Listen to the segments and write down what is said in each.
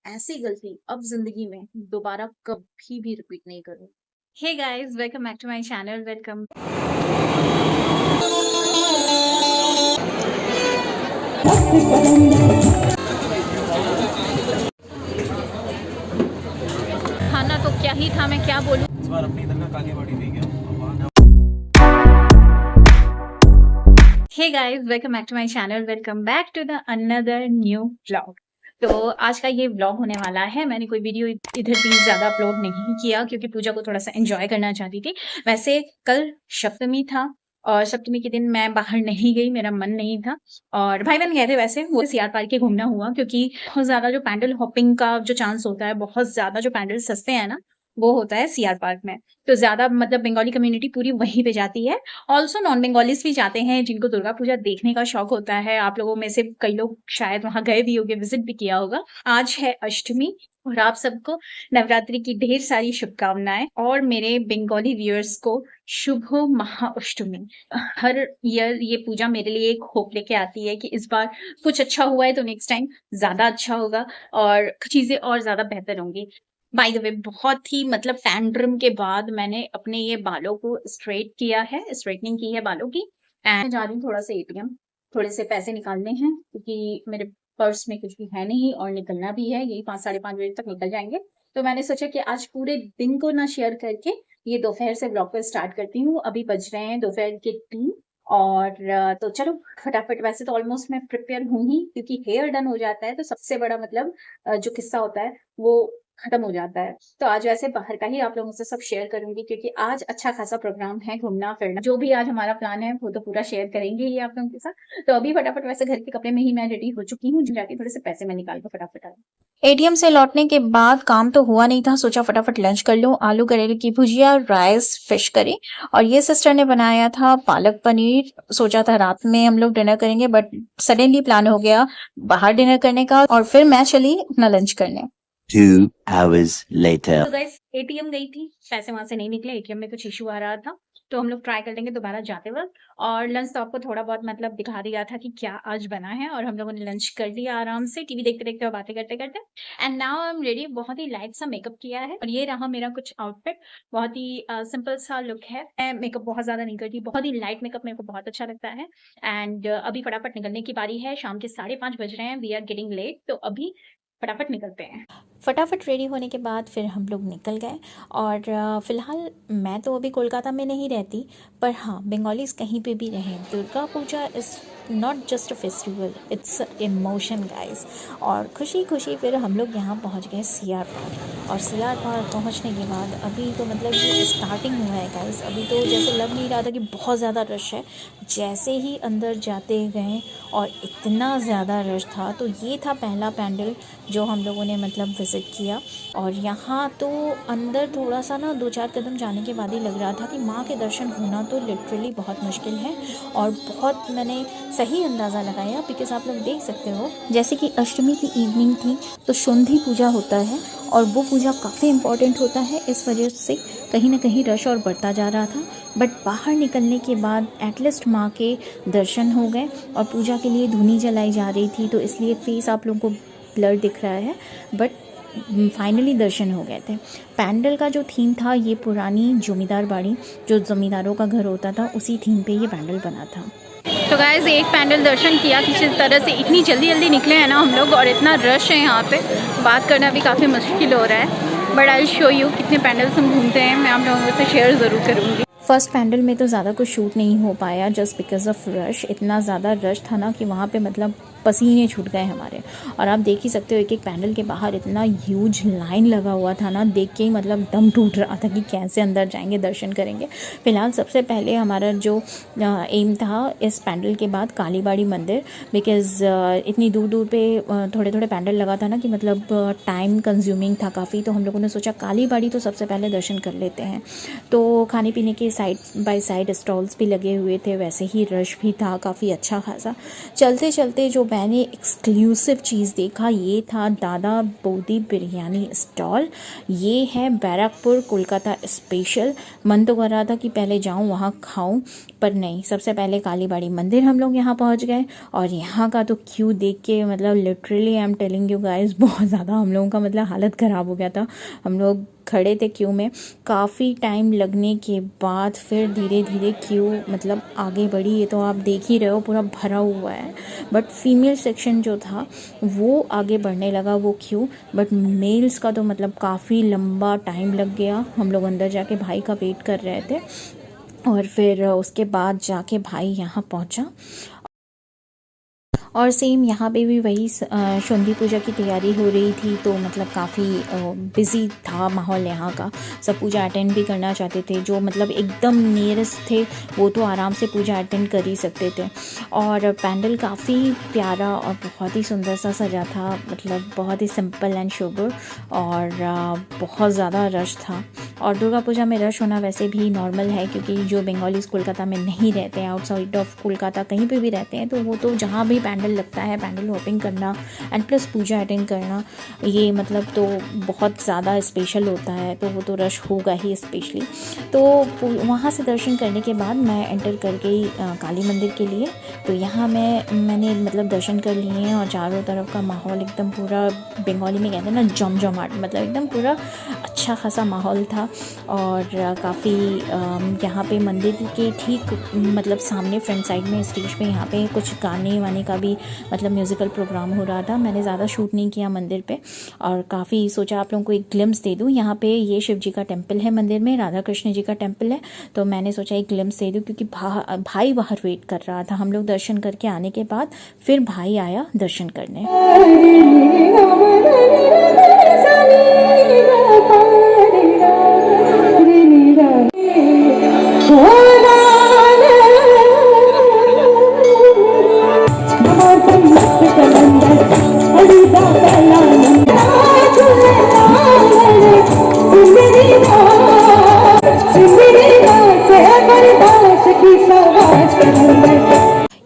ऐसी गलती अब ज़िंदगी में दोबारा कभी भी रिपीट नहीं करूँगी। Hey guys, welcome back to my channel. Welcome. खाना तो क्या ही था, मैं क्या बोलूं। इस बार अपनी इधर का कालीबाड़ी नहीं गया अब वहाँ Hey guys, welcome back to my channel. Welcome back to the another new vlog. तो आज का ये व्लॉग होने वाला है। मैंने कोई वीडियो इधर भी ज़्यादा अपलोड नहीं किया क्योंकि पूजा को थोड़ा सा एंजॉय करना चाहती थी। वैसे कल सप्तमी था और सप्तमी के दिन मैं बाहर नहीं गई, मेरा मन नहीं था और भाई बहन गए थे। वैसे वो सीआर पार्क के घूमना हुआ क्योंकि बहुत ज़्यादा जो पैंडल हॉपिंग का जो चांस होता है, बहुत ज़्यादा जो पैंडल सस्ते हैं ना, वो होता है सीआर पार्क में। तो ज़्यादा मतलब बंगाली कम्युनिटी पूरी वहीं पे जाती है। ऑल्सो नॉन बंगालीज भी जाते हैं जिनको दुर्गा पूजा देखने का शौक होता है। आप लोगों में से कई लोग शायद वहां गए भी होंगे, विजिट भी किया होगा। आज है अष्टमी और आप सबको नवरात्रि की ढेर सारी शुभकामनाएं और मेरे बंगाली व्यूअर्स को शुभ महाअष्टमी। हर ईयर ये पूजा मेरे लिए एक होप लेके आती है कि इस बार कुछ अच्छा हुआ है तो नेक्स्ट टाइम ज्यादा अच्छा होगा और चीजें और ज्यादा बेहतर होंगी। बाय द वे बहुत ही मतलब टैंट्रम के बाद मैंने अपने ये बालों को स्ट्रेट किया है, स्ट्रेटनिंग की है बालों की। एंड जा रही हूँ थोड़ा सा एटीएम, थोड़े से पैसे निकालने हैं क्योंकि मेरे पर्स में कुछ भी है नहीं और निकलना भी है, यही 5-5:30 बजे तक निकल जाएंगे। तो मैंने सोचा कि आज पूरे दिन को ना शेयर करके ये दोपहर से ब्लॉग को स्टार्ट करती हूँ। अभी बज रहे हैं दोपहर के 3 और तो चलो फटाफट। वैसे तो ऑलमोस्ट मैं प्रिपेयर हूँ ही क्योंकि हेयर डन हो जाता है तो सबसे बड़ा मतलब जो किस्सा होता है वो खत्म हो जाता है। तो आज वैसे बाहर का ही आप लोगों से सब शेयर करूंगी क्योंकि आज अच्छा खासा प्रोग्राम है, घूमना फिरना जो भी आज हमारा प्लान है वो तो पूरा शेयर करेंगे ही आप लोगों के साथ। तो अभी फटाफट वैसे घर के कपड़े में ही मैं रेडी हो चुकी हूँ, जाके थोड़े से पैसे मैं निकाल कर फटाफट आ एटीएम से लौटने के बाद काम तो हुआ नहीं था, सोचा फटाफट लंच कर लूं। आलू करेले की भुजिया, राइस, फिश करी और ये सिस्टर ने बनाया था पालक पनीर। सोचा था रात में हम लोग डिनर करेंगे बट सडनली प्लान हो गया बाहर डिनर करने का और फिर मैं चली अपना लंच करने। 2 hours later. तो गाइस एटीएम गई थी, पैसे वहां से नहीं निकले, एटीएम में कुछ इशू आ रहा था तो हम लोग ट्राई कर लेंगे दोबारा जाते वक्त। और लंच तो आपको थोड़ा बहुत मतलब दिखा दिया था कि क्या आज बना है और हम लोगों ने लंच कर लिया आराम से टीवी देखते देखते और बातें करते करते। And now I am ready. बहुत ही लाइट सा मेकअप किया है और ये रहा मेरा कुछ आउटफिट। बहुत ही सिंपल सा लुक है। मैं मेकअप बहुत ज्यादा नहीं करती, बहुत ही लाइट मेकअप मेरे को बहुत अच्छा लगता है। एंड अभी फटाफट निकलने की बारी है। शाम के 5:30 बज रहे हैं, वी आर गेटिंग लेट, तो अभी फटाफट निकलते हैं। फटाफट रेडी होने के बाद फिर हम लोग निकल गए और फ़िलहाल मैं तो अभी कोलकाता में नहीं रहती, पर हाँ बंगालीज कहीं पे भी रहें, Durga Puja is not just a festival, it's emotion guys. और खुशी खुशी फिर हम लोग यहाँ पहुँच गए सीआर पार्क। और सीआर पार्क पहुँचने के बाद अभी तो मतलब ये स्टार्टिंग हुआ है गाइस। अभी तो जैसे लग नहीं रहा था कि बहुत ज़्यादा रश है। जैसे ही अंदर जाते गए और इतना ज़्यादा रश था, तो ये था पहला पैंडल जो हम लोगों ने मतलब विज़िट किया। और यहाँ तो अंदर थोड़ा सा ना 2-4 कदम जाने के बाद ही लग रहा था कि माँ के दर्शन होना तो लिटरली बहुत मुश्किल है। और बहुत मैंने सही अंदाज़ा लगाया बिकॉज़ आप लोग देख सकते हो जैसे कि अष्टमी की इवनिंग थी तो शुंठी पूजा होता है और वो पूजा काफ़ी इम्पॉर्टेंट होता है, इस वजह से कहीं ना कहीं रश और बढ़ता जा रहा था। बट बाहर निकलने के बाद एटलीस्ट माँ के दर्शन हो गए और पूजा के लिए धूनी जलाई जा रही थी तो इसलिए फेस आप लोगों को ब्लर दिख रहा है, बट फाइनली दर्शन हो गए थे। पैंडल का जो थीम था ये पुरानी जमींदार बाड़ी, जो ज़मींदारों का घर होता था, उसी थीम पे ये पैंडल बना था। तो गाइस एक पैंडल दर्शन किया किसी तरह से। इतनी जल्दी जल्दी निकले हैं ना हम लोग और इतना रश है यहाँ पे, बात करना भी काफ़ी मुश्किल हो रहा है। बट आई शो यू कितने पैंडल्स हम घूमते हैं, मैं आप लोगों से शेयर ज़रूर करूँगी। फर्स्ट पैंडल में तो ज़्यादा कुछ शूट नहीं हो पाया जस्ट बिकॉज ऑफ रश। इतना ज़्यादा रश था ना कि वहाँ पे मतलब पसीने छूट गए हमारे। और आप देख ही सकते हो एक एक पैंडल के बाहर इतना ह्यूज लाइन लगा हुआ था ना, देख के ही मतलब दम टूट रहा था कि कैसे अंदर जाएंगे, दर्शन करेंगे। फ़िलहाल सबसे पहले हमारा जो एम था इस पैंडल के बाद कालीबाड़ी मंदिर, बिकॉज़ इतनी दूर दूर पे थोड़े थोड़े पैंडल लगा था ना कि मतलब टाइम कंज्यूमिंग था काफ़ी, तो हम लोगों ने सोचा कालीबाड़ी तो सबसे पहले दर्शन कर लेते हैं। तो खाने पीने के साइड बाय साइड स्टॉल्स भी लगे हुए थे, वैसे ही रश भी था काफ़ी अच्छा खासा। चलते चलते जो मैंने एक्सक्लूसिव चीज़ देखा ये था दादा बौदी बिरयानी स्टॉल। ये है बैरकपुर कोलकाता स्पेशल। मन तो कर रहा था कि पहले जाऊं वहाँ खाऊं, पर नहीं, सबसे पहले कालीबाड़ी मंदिर हम लोग यहाँ पहुँच गए। और यहाँ का तो क्यू देख के मतलब literally I am telling you guys, बहुत ज़्यादा हम लोगों का मतलब हालत ख़राब हो गया था। हम लोग खड़े थे क्यू में, काफ़ी टाइम लगने के बाद फिर धीरे धीरे क्यू मतलब आगे बढ़ी। ये तो आप देख ही रहे हो पूरा भरा हुआ है, बट फीमेल सेक्शन जो था वो आगे बढ़ने लगा वो क्यू, बट मेल्स का तो मतलब काफ़ी लंबा टाइम लग गया। हम लोग अंदर जाके भाई का वेट कर रहे थे और फिर उसके बाद जाके भाई यहाँ पहुँचा। और सेम यहाँ पे भी वही शोंधी पूजा की तैयारी हो रही थी, तो मतलब काफ़ी बिज़ी था माहौल यहाँ का। सब पूजा अटेंड भी करना चाहते थे, जो मतलब एकदम नियरेस्ट थे वो तो आराम से पूजा अटेंड कर ही सकते थे। और पैंडल काफ़ी प्यारा और बहुत ही सुंदर सा सजा था, मतलब बहुत ही सिंपल एंड सोबर, और बहुत ज़्यादा रश था। और दुर्गा पूजा में रश होना वैसे भी नॉर्मल है, क्योंकि जो बंगालीज कोलकाता में नहीं रहते हैं, आउटसाइड ऑफ कोलकाता कहीं पे भी रहते हैं, तो वो तो जहाँ भी पैंडल लगता है पैंडल हॉपिंग करना एंड प्लस पूजा अटेंड करना, ये मतलब तो बहुत ज़्यादा स्पेशल होता है, तो वो तो रश होगा ही स्पेशली। तो वहाँ से दर्शन करने के बाद मैं एंटर कर गई काली मंदिर के लिए। तो यहाँ मैंने मतलब दर्शन कर लिए हैं, और चारों तरफ का माहौल एकदम पूरा बंगाली में कहते हैं ना जमजमाट, मतलब एकदम पूरा अच्छा खासा माहौल था। और काफ़ी यहाँ पे मंदिर के ठीक मतलब सामने फ्रंट साइड में स्टेज पे यहाँ पे कुछ गाने वाने का भी मतलब म्यूज़िकल प्रोग्राम हो रहा था। मैंने ज़्यादा शूट नहीं किया मंदिर पे, और काफ़ी सोचा आप लोगों को एक ग्लिम्स दे दूँ। यहाँ पे ये शिव जी का टेम्पल है, मंदिर में राधा कृष्ण जी का टेम्पल है, तो मैंने सोचा एक ग्लिम्स दे दूँ, क्योंकि भाई बाहर वेट कर रहा था। हम लोग दर्शन करके आने के बाद फिर भाई आया दर्शन करने।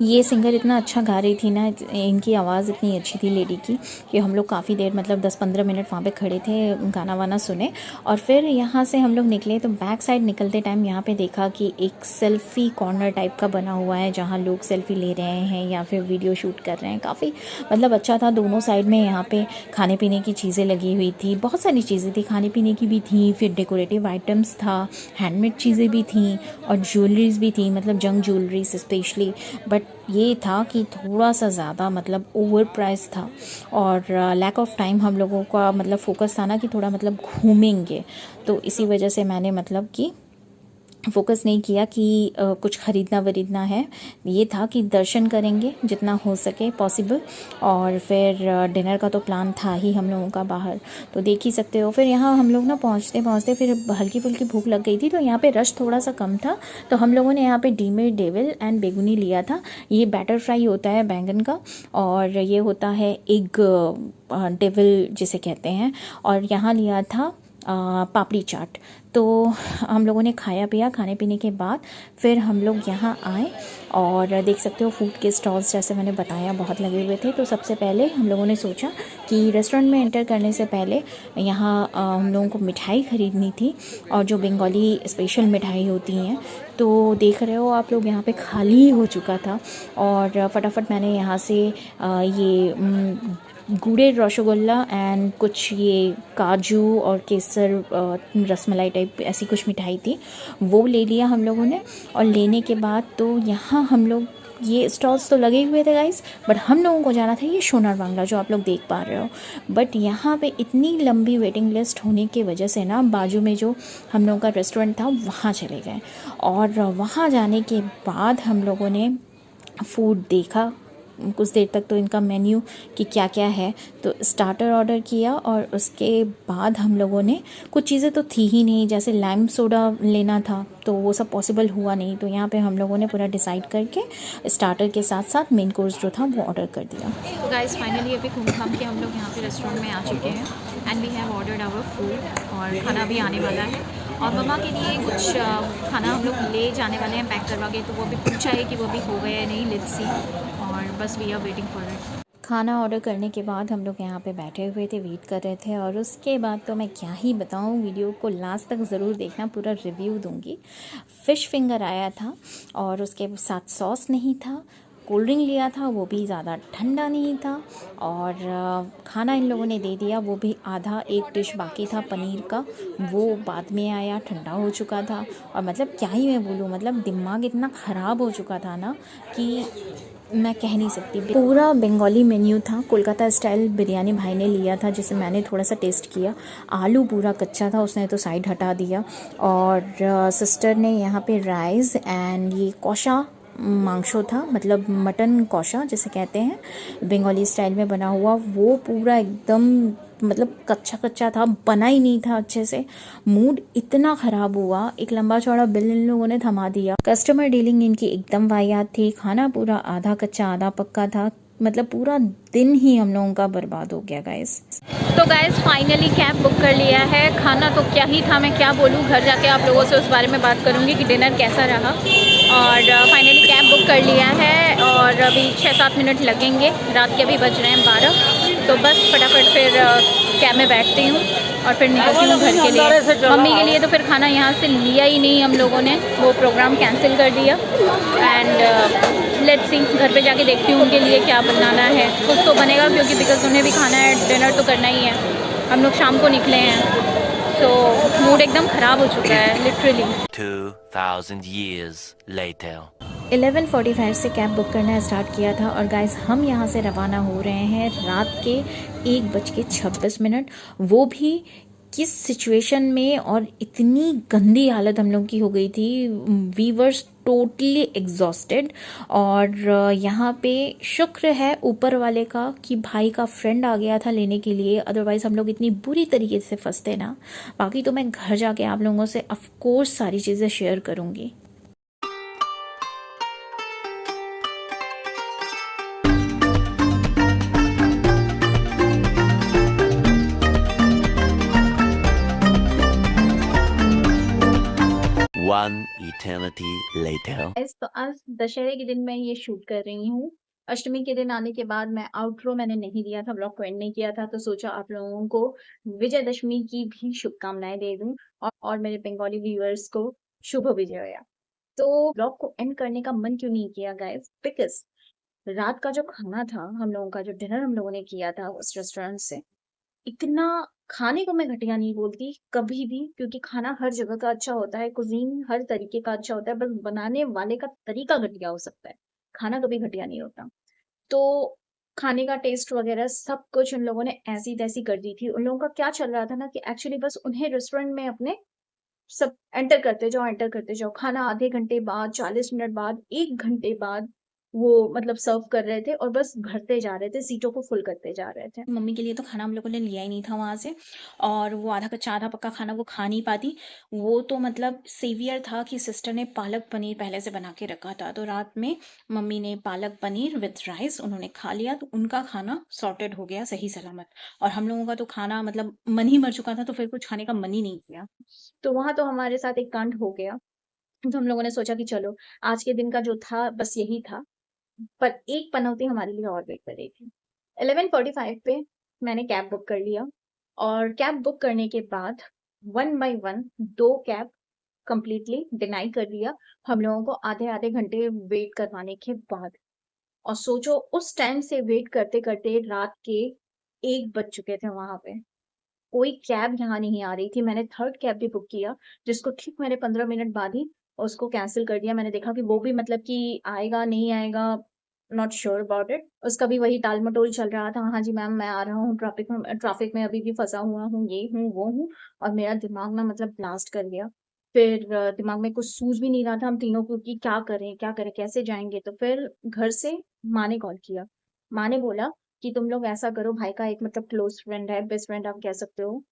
ये सिंगर इतना अच्छा गा रही थी ना, इनकी आवाज़ इतनी अच्छी थी लेडी की, कि हम लोग काफ़ी देर मतलब 10-15 मिनट वहाँ पे खड़े थे, गाना वाना सुने। और फिर यहाँ से हम लोग निकले, तो बैक साइड निकलते टाइम यहाँ पे देखा कि एक सेल्फ़ी कॉर्नर टाइप का बना हुआ है, जहाँ लोग सेल्फ़ी ले रहे हैं या फिर वीडियो शूट कर रहे हैं। काफ़ी मतलब अच्छा था। दोनों साइड में यहाँ पे खाने पीने की चीज़ें लगी हुई थी, बहुत सारी चीज़ें थी, खाने पीने की भी थी, फिर डेकोरेटिव आइटम्स था, हैंडमेड चीज़ें भी थी, और ज्वेलरीज भी थी, मतलब जंग ज्वेलरीज स्पेशली। बट ये था कि थोड़ा सा ज़्यादा मतलब ओवर प्राइस था, और लैक ऑफ टाइम हम लोगों का मतलब फोकस था ना कि थोड़ा मतलब घूमेंगे, तो इसी वजह से मैंने मतलब कि फोकस नहीं किया कि कुछ ख़रीदना वरीदना है। ये था कि दर्शन करेंगे जितना हो सके पॉसिबल, और फिर डिनर का तो प्लान था ही हम लोगों का बाहर, तो देख ही सकते हो। फिर यहाँ हम लोग ना पहुँचते पहुँचते फिर हल्की फुल्की भूख लग गई थी, तो यहाँ पे रश थोड़ा सा कम था, तो हम लोगों ने यहाँ पे डीमेड डेविल एंड बेगुनी लिया था। ये बैटर फ्राई होता है बैंगन का, और ये होता है एग डेविल जिसे कहते हैं, और यहाँ लिया था पापड़ी चाट। तो हम लोगों ने खाया पिया, खाने पीने के बाद फिर हम लोग यहाँ आए, और देख सकते हो फूड के स्टॉल्स जैसे मैंने बताया बहुत लगे हुए थे। तो सबसे पहले हम लोगों ने सोचा कि रेस्टोरेंट में एंटर करने से पहले यहाँ हम लोगों को मिठाई ख़रीदनी थी, और जो बंगाली स्पेशल मिठाई होती हैं, तो देख रहे हो आप लोग यहाँ पे खाली हो चुका था। और फटाफट मैंने यहाँ से ये गुड़ेर रसगुल्ला एंड कुछ ये काजू और केसर रसमलाई टाइप ऐसी कुछ मिठाई थी, वो ले लिया हम लोगों ने। और लेने के बाद तो यहाँ हम लोग, ये स्टॉल्स तो लगे हुए थे गाइस, बट हम लोगों को जाना था ये सोनार बांग्ला जो आप लोग देख पा रहे हो। बट यहाँ पे इतनी लंबी वेटिंग लिस्ट होने की वजह से ना बाजू में जो हम लोगों का रेस्टोरेंट था वहाँ चले गए, और वहाँ जाने के बाद हम लोगों ने फूड देखा कुछ देर तक, तो इनका मेन्यू कि क्या क्या है, तो स्टार्टर ऑर्डर किया। और उसके बाद हम लोगों ने, कुछ चीज़ें तो थी ही नहीं, जैसे लाइम सोडा लेना था, तो वो सब पॉसिबल हुआ नहीं, तो यहाँ पे हम लोगों ने पूरा डिसाइड करके स्टार्टर के साथ साथ मेन कोर्स जो था वो ऑर्डर कर दिया। तो गाइस फाइनली अभी घूम घाम के हम लोग यहाँ पे रेस्टोरेंट में आ चुके हैं, and we have ordered our food, और खाना भी आने वाला है। और मम्मा के लिए कुछ खाना हम लोग ले जाने वाले हैं पैक करवा के, तो वो भी पूछा है कि वो भी हो गया है नहीं, लेट्स सी, और बस we are waiting for it. खाना ऑर्डर करने के बाद हम लोग यहाँ पे बैठे हुए थे, वेट कर रहे थे, और उसके बाद तो मैं क्या ही बताऊँ, वीडियो को लास्ट तक ज़रूर देखना, पूरा रिव्यू दूँगी। फ़िश फिंगर आया था और उसके साथ सॉस नहीं था। कोल्ड ड्रिंक लिया था, वो भी ज़्यादा ठंडा नहीं था, और खाना इन लोगों ने दे दिया, वो भी आधा, एक डिश बाकी था पनीर का, वो बाद में आया, ठंडा हो चुका था। और मतलब क्या ही मैं बोलूँ, मतलब दिमाग इतना ख़राब हो चुका था ना कि मैं कह नहीं सकती। पूरा बंगाली मेन्यू था, कोलकाता स्टाइल बिरयानी भाई ने लिया था, जिसे मैंने थोड़ा सा टेस्ट किया। आलू पूरा कच्चा था, उसने तो साइड हटा दिया। और सिस्टर ने यहाँ पे राइस एंड ये कौशा मांगशो था, मतलब मटन कौशा जिसे कहते हैं, बंगाली स्टाइल में बना हुआ, वो पूरा एकदम मतलब कच्चा कच्चा था, बना ही नहीं था अच्छे से। मूड इतना ख़राब हुआ, एक लंबा चौड़ा बिल इन लोगों ने थमा दिया। कस्टमर डीलिंग इनकी एकदम वाहियात थी। खाना पूरा आधा कच्चा आधा पक्का था, मतलब पूरा दिन ही हम लोगों का बर्बाद हो गया गाइस। तो गाइस फाइनली कैब बुक कर लिया है। खाना तो क्या ही था, मैं क्या बोलूँ, घर जाके आप लोगों से उस बारे में बात करूँगी कि डिनर कैसा रहा। और फाइनली कैब बुक कर लिया है और अभी 6-7 मिनट लगेंगे, रात के अभी बज रहे हैं 12। तो बस फटाफट फिर कैब में बैठती हूँ और फिर निकलती हूँ घर के लिए। मम्मी के लिए तो फिर खाना यहाँ से लिया ही नहीं हम लोगों ने, वो प्रोग्राम कैंसिल कर दिया। एंड लेट्स सी, घर पे जाके देखती हूँ उनके लिए क्या बनाना है। कुछ तो बनेगा क्योंकि बिकॉज उन्हें भी खाना है, डिनर तो करना ही है। हम लोग शाम को निकले हैं, तो मूड एकदम ख़राब हो चुका है लिटरली। 2000 years later. 11:45 से कैब बुक करना स्टार्ट किया था, और गाइस हम यहाँ से रवाना हो रहे हैं रात के 1:26, वो भी किस सिचुएशन में, और इतनी गंदी हालत हम लोग की हो गई थी। We were totally exhausted. और यहाँ पे शुक्र है ऊपर वाले का कि भाई का फ्रेंड आ गया था लेने के लिए, अदरवाइज़ हम लोग इतनी बुरी तरीके से फंसते ना। बाकी तो मैं घर जाके आप लोगों से ऑफ कोर्स सारी चीज़ें शेयर करूँगी। One eternity later. गाइस तो आज दशहरे के दिन मैं ये शूट कर रही हूँ। अष्टमी के दिन आने के बाद मैं आउटरो मैंने नहीं दिया था, ब्लॉग को एंड नहीं किया था, तो सोचा आप लोगों को विजयदशमी की भी शुभकामनाएं दे दूं और मेरे बंगाली व्यूअर्स को शुभ विजया। तो ब्लॉग को एंड करने का मन क्यों नहीं किया गाइस, बिकॉज रात का जो खाना था हम लोगों का, जो डिनर हम लोगों ने किया था उस रेस्टोरेंट से, इतना, खाने को मैं घटिया नहीं बोलती कभी भी, क्योंकि खाना हर जगह का अच्छा होता है, कुजीन हर तरीके का अच्छा होता है, बस बनाने वाले का तरीका घटिया हो सकता है, खाना कभी घटिया नहीं होता। तो खाने का टेस्ट वगैरह सब कुछ उन लोगों ने ऐसी तैसी कर दी थी। उन लोगों का क्या चल रहा था ना कि एक्चुअली बस उन्हें रेस्टोरेंट में अपने सब एंटर करते जाओ, खाना आधे घंटे बाद, 40 मिनट बाद, 1 घंटे बाद वो मतलब सर्व कर रहे थे और बस भरते जा रहे थे, सीटों को फुल करते जा रहे थे। मम्मी के लिए तो खाना हम लोगों ने लिया ही नहीं था वहाँ से, और वो आधा कच्चा आधा पक्का खाना वो खा नहीं पाती। वो तो मतलब सेवियर था कि सिस्टर ने पालक पनीर पहले से बना के रखा था, तो रात में मम्मी ने पालक पनीर विद राइस उन्होंने खा लिया, तो उनका खाना सॉर्टेड हो गया सही सलामत। और हम लोगों का तो खाना मतलब मन ही मर चुका था, तो फिर कुछ खाने का मन ही नहीं किया। तो वहां तो हमारे साथ एक कांड हो गया। तो हम लोगों ने सोचा कि चलो आज के दिन का जो था बस यही था, पर एक पनौती हमारे लिए और वेट कर रही थी। 11:45 पे मैंने कैब बुक कर लिया, और कैब बुक करने के बाद 1 बाय 1 2 कैब कंप्लीटली डिनाई कर दिया हम लोगों को, आधे-आधे घंटे वेट करवाने के बाद। और सोचो उस टाइम से वेट करते-करते रात के 1 बज चुके थे वहाँ पे। कोई कैब यहाँ नहीं आ रही थी। मैंने थर्ड कैब भी बुक किया, जिसको ठीक मैंने 15 मिनट बाद ही उसको कैंसल कर दिया। मैंने देखा कि वो भी मतलब कि आएगा, नहीं आएगा, नॉट श्योर अबाउट इट। उसका भी वही टाल-मटोल चल रहा था, हाँ जी मैम मैं आ रहा हूँ, ट्रैफिक में अभी भी फँसा हुआ हूँ, ये हूँ, वो हूँ। और मेरा दिमाग ना मतलब ब्लास्ट कर गया। फिर दिमाग में कुछ सूझ भी नहीं रहा था हम तीनों को कि क्या करें, कैसे जाएँगे? तो फिर घर से माँ ने कॉल किया। माँ ने बोला कि तुम लोग ऐसा करो, भाई का एक मतलब क्लोज़ फ्रेंड है, बेस्ट फ्रेंड आप कह सकते हो।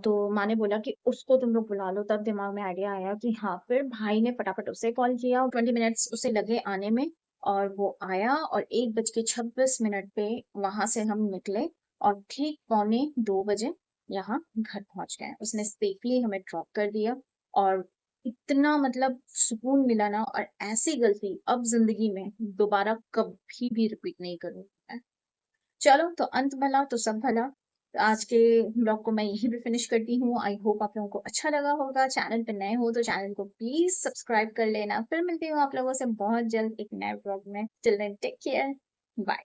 तो माँ ने बोला कि उसको तुम लोग बुला लो, तब दिमाग में आइडिया आया कि हाँ, फिर भाई ने फटाफट उसे कॉल किया, 20 मिनट्स उसे लगे आने में, और वो आया और 1:26 पे वहाँ से हम निकले और ठीक पौने 2 बजे यहाँ घर पहुँच गए। उसने सेफली हमें ड्रॉप कर दिया, और इतना मतलब सुकून मिला ना, और ऐसी गलती अब ज़िंदगी में दोबारा कभी भी रिपीट नहीं करूँगी मैं। चलो तो अंत भला तो सब भला। आज के ब्लॉग को मैं यहीं पे फिनिश करती हूँ। आई होप आप लोगों को अच्छा लगा होगा। चैनल पे नए हो तो चैनल को प्लीज सब्सक्राइब कर लेना। फिर मिलती हूँ आप लोगों से बहुत जल्द एक नए ब्लॉग में। Till then take care, bye.